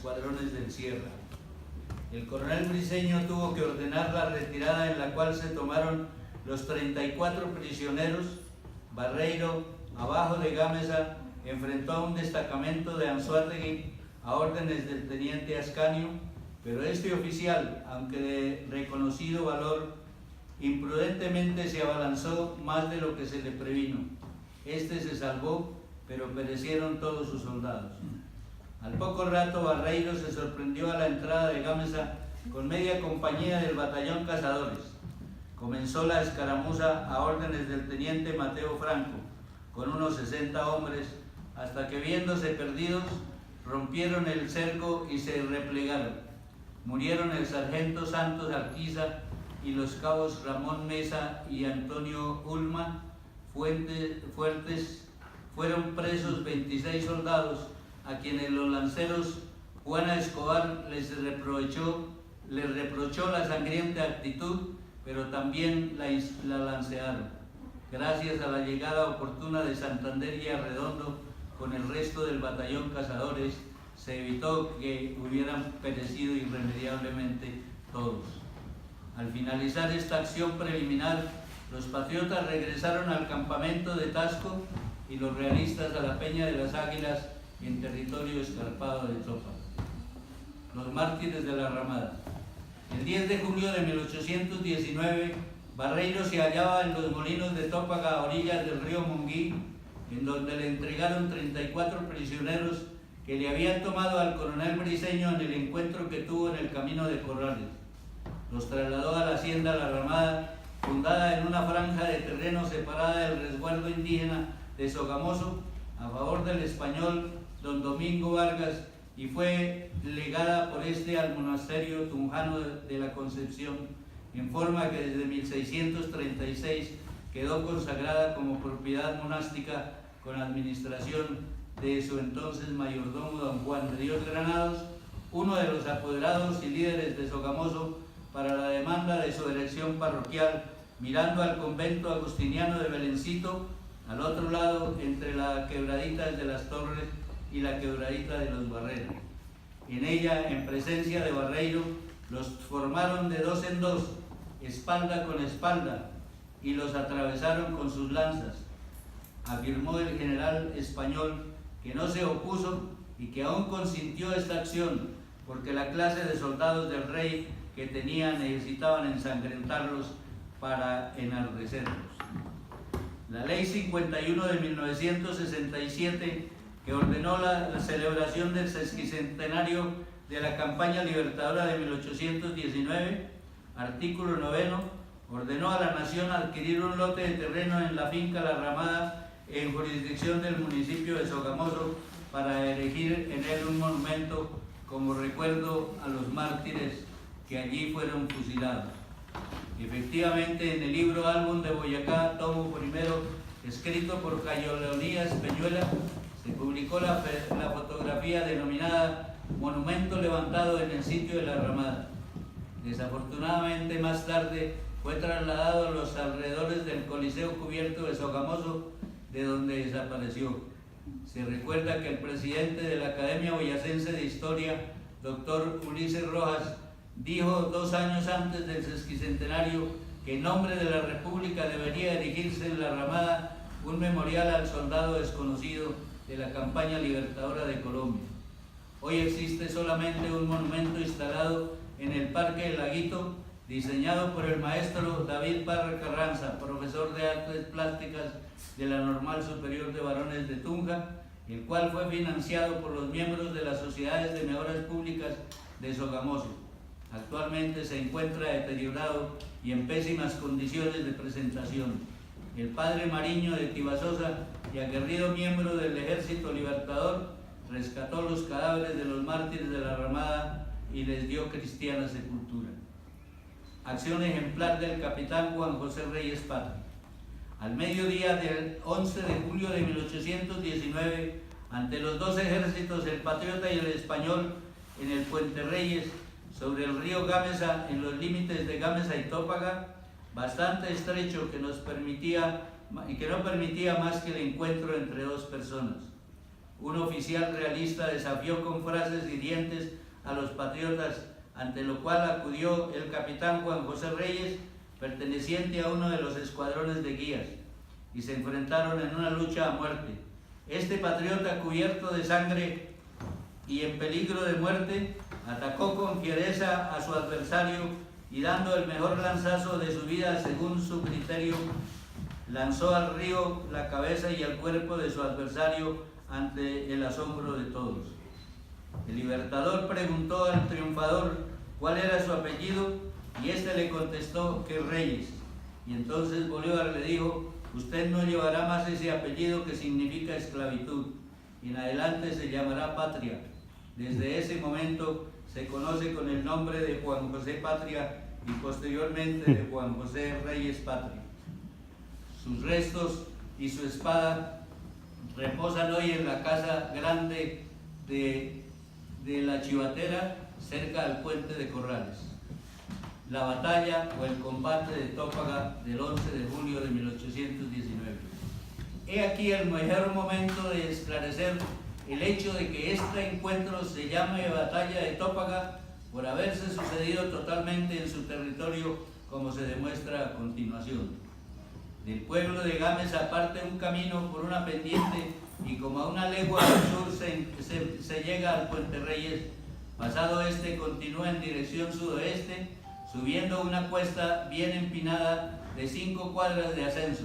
escuadrones del Sierra. El coronel Briceño tuvo que ordenar la retirada, en la cual se tomaron los 34 prisioneros. Barreiro, abajo de Gámeza, enfrentó a un destacamento de Anzoátegui a órdenes del teniente Ascanio, pero este oficial, aunque de reconocido valor, imprudentemente se abalanzó más de lo que se le previno. Este se salvó, pero perecieron todos sus soldados. Al poco rato, Barreiro se sorprendió a la entrada de Gámeza con media compañía del batallón Cazadores. Comenzó la escaramuza a órdenes del teniente Mateo Franco, con unos 60 hombres, hasta que, viéndose perdidos, rompieron el cerco y se replegaron. Murieron el sargento Santos Arquiza y los cabos Ramón Mesa y Antonio Ulma Fuertes. Fueron presos 26 soldados, a quienes los lanceros Juana Escobar les reprochó la sangrienta actitud, pero también la lancearon. Gracias a la llegada oportuna de Santander y Arredondo con el resto del batallón Cazadores, se evitó que hubieran perecido irremediablemente todos. Al finalizar esta acción preliminar, los patriotas regresaron al campamento de Tasco y los realistas a la Peña de las Águilas, en territorio escarpado de Topa. Los mártires de la Ramada. El 10 de julio de 1819, Barreiro se hallaba en los molinos de Tópaga, a orillas del río Monguí, en donde le entregaron 34 prisioneros que le habían tomado al coronel Briceño en el encuentro que tuvo en el camino de Corrales. Los trasladó a la hacienda La Ramada, fundada en una franja de terreno separada del resguardo indígena de Sogamoso, a favor del español don Domingo Vargas, y fue legada por este al monasterio tunjano de la Concepción, en forma que desde 1636 quedó consagrada como propiedad monástica, con administración de su entonces mayordomo don Juan de Dios Granados, uno de los apoderados y líderes de Sogamoso para la demanda de su elección parroquial, mirando al convento agustiniano de Belencito, al otro lado, entre la quebradita de las Torres y la quebradita de los Barreros. En ella, en presencia de Barreiro, los formaron de dos en dos, espalda con espalda, y los atravesaron con sus lanzas. Afirmó el general español que no se opuso y que aún consintió esta acción, porque la clase de soldados del rey que tenía necesitaban ensangrentarlos para enardecerlos. La Ley 51 de 1967, que ordenó la celebración del sesquicentenario de la campaña libertadora de 1819, artículo 9, ordenó a la nación adquirir un lote de terreno en la finca La Ramada, en jurisdicción del municipio de Sogamoso, para erigir en él un monumento como recuerdo a los mártires que allí fueron fusilados. Efectivamente, en el libro Álbum de Boyacá, tomo primero, escrito por Cayo Leonías Peñuela, se publicó la fotografía denominada Monumento levantado en el sitio de La Ramada. Desafortunadamente, más tarde fue trasladado a los alrededores del Coliseo Cubierto de Sogamoso, de donde desapareció. Se recuerda que el presidente de la Academia Boyacense de Historia, doctor Ulises Rojas, dijo 2 años antes del sesquicentenario que en nombre de la República debería erigirse en La Ramada un memorial al soldado desconocido de la campaña libertadora de Colombia. Hoy existe solamente un monumento instalado en el Parque El Laguito, diseñado por el maestro David Parra Carranza, profesor de Artes Plásticas de la Normal Superior de Varones de Tunja, el cual fue financiado por los miembros de las Sociedades de Mejoras Públicas de Sogamoso. Actualmente se encuentra deteriorado y en pésimas condiciones de presentación. El padre Mariño de Tibasosa, y aguerrido miembro del Ejército Libertador, rescató los cadáveres de los mártires de La Ramada y les dio cristiana sepultura. Acción ejemplar del capitán Juan José Reyes Pata. Al mediodía del 11 de julio de 1819, ante los dos ejércitos, el patriota y el español, en el Puente Reyes, sobre el río Gámeza, en los límites de Gámeza y Tópaga, bastante estrecho que no permitía más que el encuentro entre dos personas. un oficial realista desafió con frases hirientes a los patriotas, ante lo cual acudió el capitán Juan José Reyes, perteneciente a uno de los escuadrones de guías, y se enfrentaron en una lucha a muerte. Este patriota, cubierto de sangre y en peligro de muerte, atacó con fiereza a su adversario y, dando el mejor lanzazo de su vida según su criterio, lanzó al río la cabeza y el cuerpo de su adversario ante el asombro de todos. El libertador preguntó al triunfador cuál era su apellido y éste le contestó que Reyes. Y entonces Bolívar le dijo: usted no llevará más ese apellido que significa esclavitud, y en adelante se llamará Patria. Desde ese momento se conoce con el nombre de Juan José Patria y posteriormente de Juan José Reyes Patria. Sus restos y su espada reposan hoy en la Casa Grande de la Chivatera, cerca del puente de Corrales. La batalla o el combate de Tópaga del 11 de julio de 1819. He aquí el mejor momento de esclarecer el hecho de que este encuentro se llame Batalla de Tópaga por haberse sucedido totalmente en su territorio, como se demuestra a continuación. Del pueblo de Gámez parte un camino por una pendiente y como a una legua al sur se llega al Puente Reyes. Pasado este continúa en dirección sudoeste, subiendo una cuesta bien empinada de 5 cuadras de ascenso.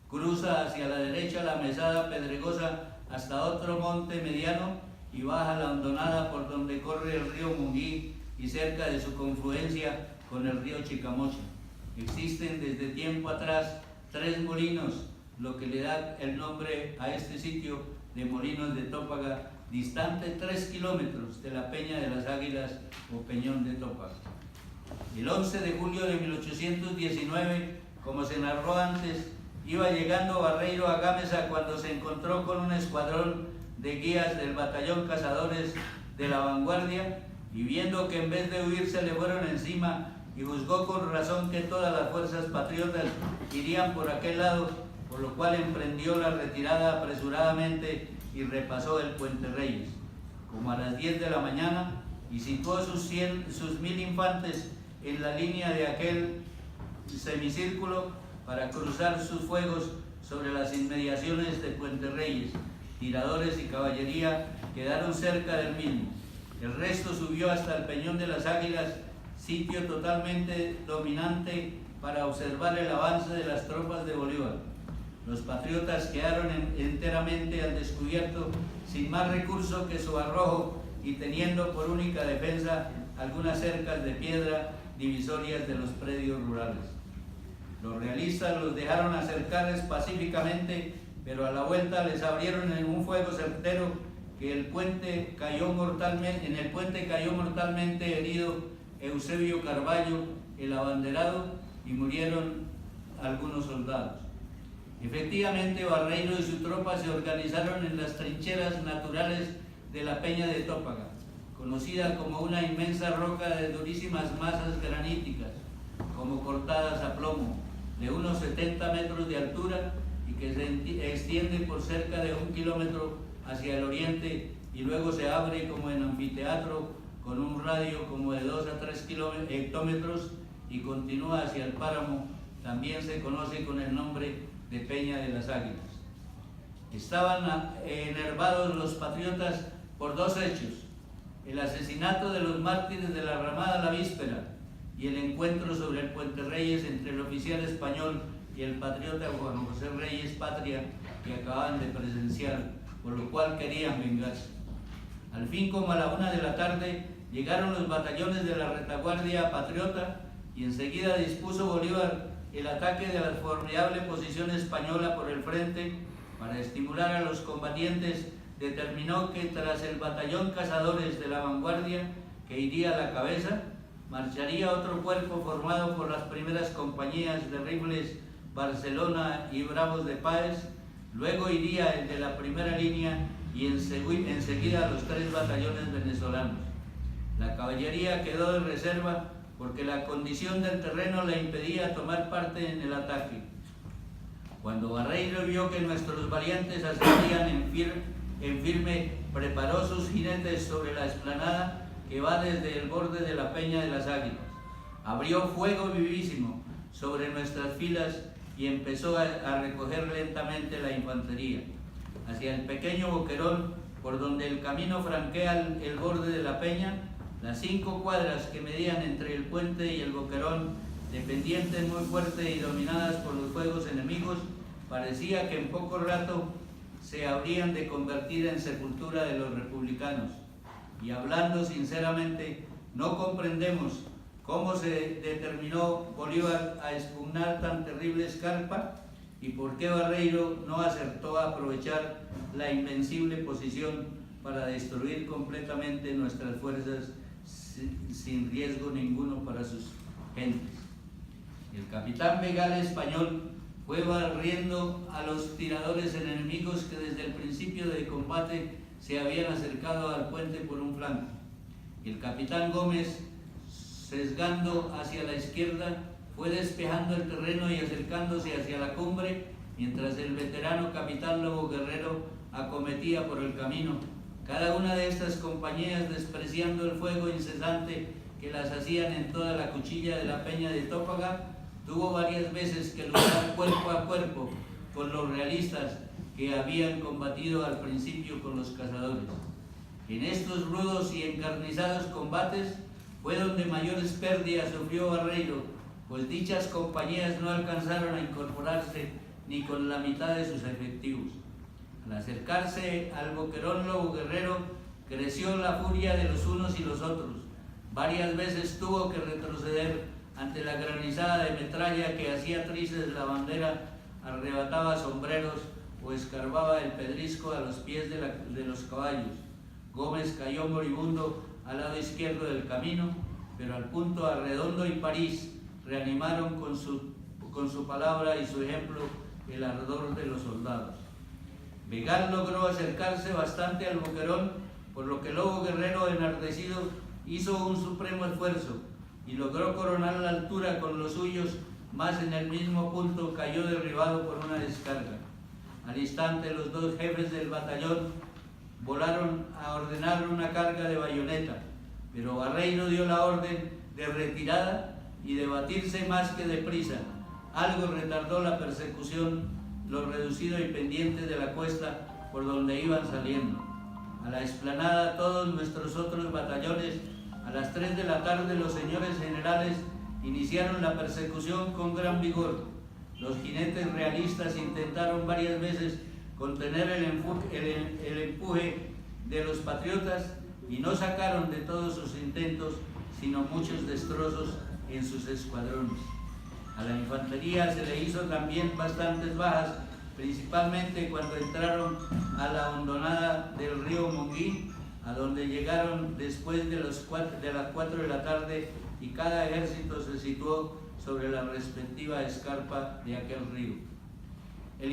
Cruza hacia la derecha la mesada pedregosa hasta otro monte mediano y baja la hondonada por donde corre el río Munguí y cerca de su confluencia con el río Chicamocha. Existen desde tiempo atrás 3 molinos, lo que le da el nombre a este sitio de Molinos de Tópaga, distante 3 kilómetros de la Peña de las Águilas o Peñón de Tópaga. El 11 de julio de 1819, como se narró antes, iba llegando Barreiro a Gámeza cuando se encontró con un escuadrón de guías del batallón Cazadores de la Vanguardia, y viendo que en vez de huir se le fueron encima, y juzgó con razón que todas las fuerzas patriotas irían por aquel lado, por lo cual emprendió la retirada apresuradamente y repasó el Puente Reyes, como a las 10 de la mañana, y situó sus 1000 infantes en la línea de aquel semicírculo para cruzar sus fuegos sobre las inmediaciones de Puente Reyes. Tiradores y caballería quedaron cerca del mismo. El resto subió hasta el Peñón de las Águilas, sitio totalmente dominante para observar el avance de las tropas de Bolívar. Los patriotas quedaron enteramente al descubierto, sin más recurso que su arrojo y teniendo por única defensa algunas cercas de piedra divisorias de los predios rurales. Los realistas los dejaron acercarles pacíficamente, pero a la vuelta les abrieron en un fuego certero que en el puente cayó mortalmente herido Eusebio Carballo, el abanderado, y murieron algunos soldados. Efectivamente, Barreiro y su tropa se organizaron en las trincheras naturales de la Peña de Tópaga, conocida como una inmensa roca de durísimas masas graníticas, como cortadas a plomo, de unos 70 metros de altura y que se extiende por cerca de 1 kilómetro hacia el oriente y luego se abre como en anfiteatro con un radio como de 2 a 3 hectómetros y continúa hacia el páramo. También se conoce con el nombre de Peña de las Águilas. Estaban enervados los patriotas por 2 hechos: el asesinato de los mártires de la Ramada la víspera y el encuentro sobre el Puente Reyes entre el oficial español y el patriota Juan José Reyes Patria, que acababan de presenciar, por lo cual querían vengarse. Al fin, como a la 1 de la tarde, llegaron los batallones de la retaguardia patriota y enseguida dispuso Bolívar el ataque de la formidable posición española por el frente. Para estimular a los combatientes, determinó que tras el batallón Cazadores de la Vanguardia, que iría a la cabeza, marcharía otro cuerpo formado por las primeras compañías de rifles Barcelona y Bravos de Páez, luego iría el de la primera línea y enseguida los 3 batallones venezolanos. La caballería quedó de reserva porque la condición del terreno le impedía tomar parte en el ataque. Cuando Barreiro vio que nuestros valientes ascendían en firme preparó sus jinetes sobre la explanada que va desde el borde de la Peña de las Águilas. Abrió fuego vivísimo sobre nuestras filas y empezó a recoger lentamente la infantería. Hacia el pequeño boquerón, por donde el camino franquea el borde de la peña, las 5 cuadras que medían entre el puente y el boquerón, de pendientes muy fuertes y dominadas por los fuegos enemigos, parecía que en poco rato se habrían de convertir en sepultura de los republicanos. Y hablando sinceramente, no comprendemos cómo se determinó Bolívar a expugnar tan terrible escarpa y por qué Barreiro no acertó a aprovechar la invencible posición para destruir completamente nuestras fuerzas sin riesgo ninguno para sus gentes. El capitán Begal español fue barriendo a los tiradores enemigos que desde el principio del combate se habían acercado al puente por un flanco. El capitán Gómez, sesgando hacia la izquierda, fue despejando el terreno y acercándose hacia la cumbre, mientras el veterano capitán Lobo Guerrero acometía por el camino. Cada una de estas compañías, despreciando el fuego incesante que las hacían en toda la cuchilla de la Peña de Tópaga, tuvo varias veces que luchar cuerpo a cuerpo con los realistas que habían combatido al principio con los cazadores. En estos rudos y encarnizados combates fue donde mayores pérdidas sufrió Barreiro, pues dichas compañías no alcanzaron a incorporarse ni con la mitad de sus efectivos. Al acercarse al boquerón Lobo Guerrero, creció la furia de los unos y los otros. Varias veces tuvo que retroceder ante la granizada de metralla que hacía trizas la bandera, arrebataba sombreros o escarbaba el pedrisco a los pies de los caballos. Gómez cayó moribundo al lado izquierdo del camino, pero al punto Arredondo y París reanimaron con su palabra y su ejemplo el ardor de los soldados. Begal logró acercarse bastante al boquerón, por lo que Lobo Guerrero, enardecido, hizo un supremo esfuerzo y logró coronar la altura con los suyos, mas en el mismo punto cayó derribado por una descarga. Al instante los 2 jefes del batallón volaron a ordenar una carga de bayoneta, pero Barreiro dio la orden de retirada y de batirse más que deprisa. Algo retardó la persecución, lo reducido y pendiente de la cuesta por donde iban saliendo. A la explanada todos nuestros otros batallones. A las 3 de la tarde los señores generales iniciaron la persecución con gran vigor. Los jinetes realistas intentaron varias veces contener el empuje de los patriotas y no sacaron de todos sus intentos sino muchos destrozos en sus escuadrones. A la infantería se le hizo también bastantes bajas, principalmente cuando entraron a la hondonada del río Monguí, a donde llegaron después de las 4 de la tarde, y cada ejército se situó sobre la respectiva escarpa de aquel río. El